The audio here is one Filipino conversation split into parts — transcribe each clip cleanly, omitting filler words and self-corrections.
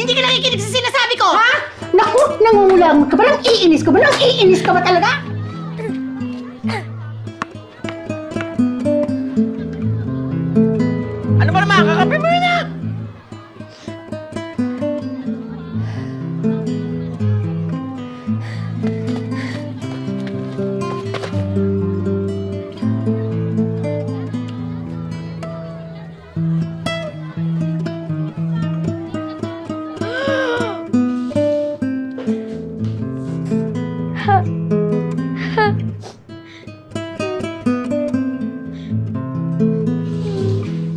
Hindi ka nakikinig sa sinasabi ko! Ha? Naku, nangungulangot ka ba? Nang-iinis ka ba? Nang-iinis ka ba talaga? Ano ba naman? Kakape mo na!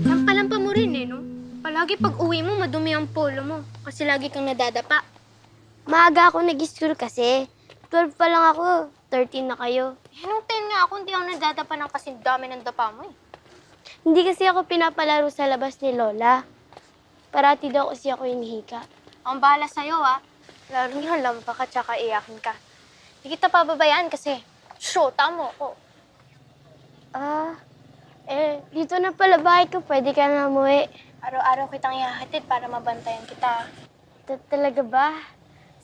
Lampa-lampa mo rin eh, no? Palagi pag uwi mo, madumi ang polo mo. Kasi lagi kang nadadapa. Maaga ako nag-school kasi. 12 pa lang ako. 13 na kayo. Eh, nung 10 nga ako, hindi ako nadadapa ng kasi dami ng dapa mo eh. Hindi kasi ako pinapalaro sa labas ni Lola. Parati daw kasi ako hinihika. Ang bahala sa'yo, ah. Lalo nga lampa ka tsaka iyakin ka. Hindi kita pababayaan kasi shota mo ko. Dito na pala bahay ko. Pwede ka na umuwi. Araw-araw kitang ihahatid para mabantayan kita. Talaga ba?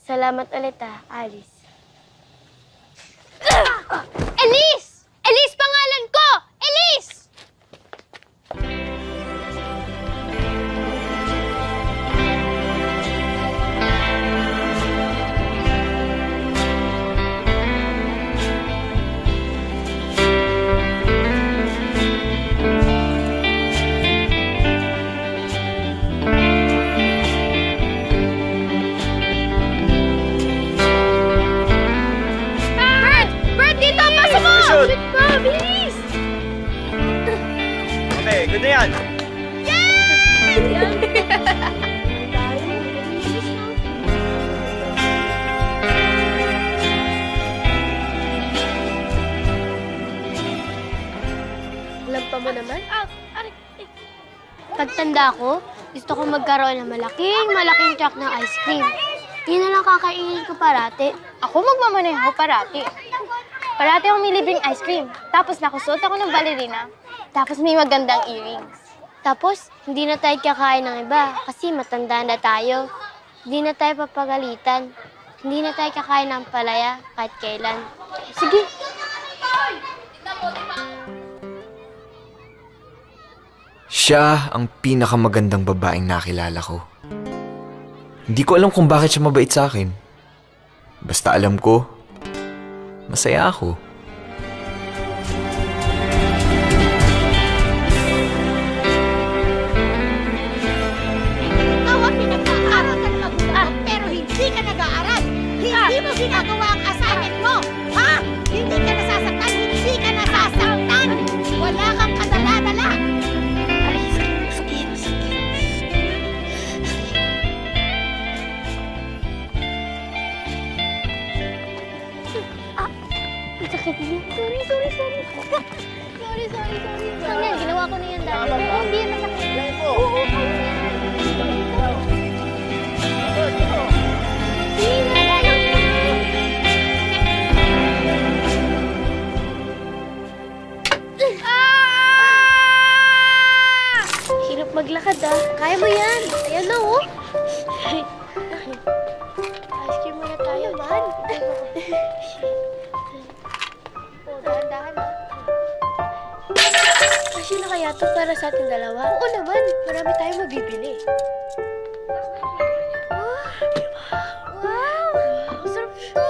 Salamat ulit Alice. Elise! Elise pangalan ko! Elise! Bert, dito! Pasok mo! Shoot! Shoot mo! Bilis! Okay, good na yan. Lampa mo naman? Pagtanda ko, gusto ko magkaroon ng malaking truck ng ice cream. Yun na lang kakainin ko parati. Ako magmamaneho parati. Parati akong may libreng ice cream. Tapos nakusuot ako ng ballerina. Tapos may magandang earrings. Tapos, hindi na tayo kakain ng iba kasi matanda na tayo. Hindi na tayo papagalitan. Hindi na tayo kakain ng palaya kahit kailan. Sige. Siya ang pinakamagandang babaeng nakilala ko. Hindi ko alam kung bakit siya mabait sa akin. Basta alam ko, masaya ako. Ikaw ang pinag-aaral ka ng magulang mo, pero hindi ka nag-aaral. Hindi mo ginagawa ang assignment mo. Ha? Hindi ka nasasaktan, hindi ka nasasaktan. Wala kang kadala-dala. Sakit niya. Sorry. Ano yan? Ginawa ko na yan dati. Pero hindi yan masakit. Hirap maglakad Kaya mo yan. Ayan na Ice cream muna tayo, man. Dahan-dahan. Kasya na kaya to para sa ating dalawa? Oo naman. Marami tayong mabibili. Wow! Ang sarap ito!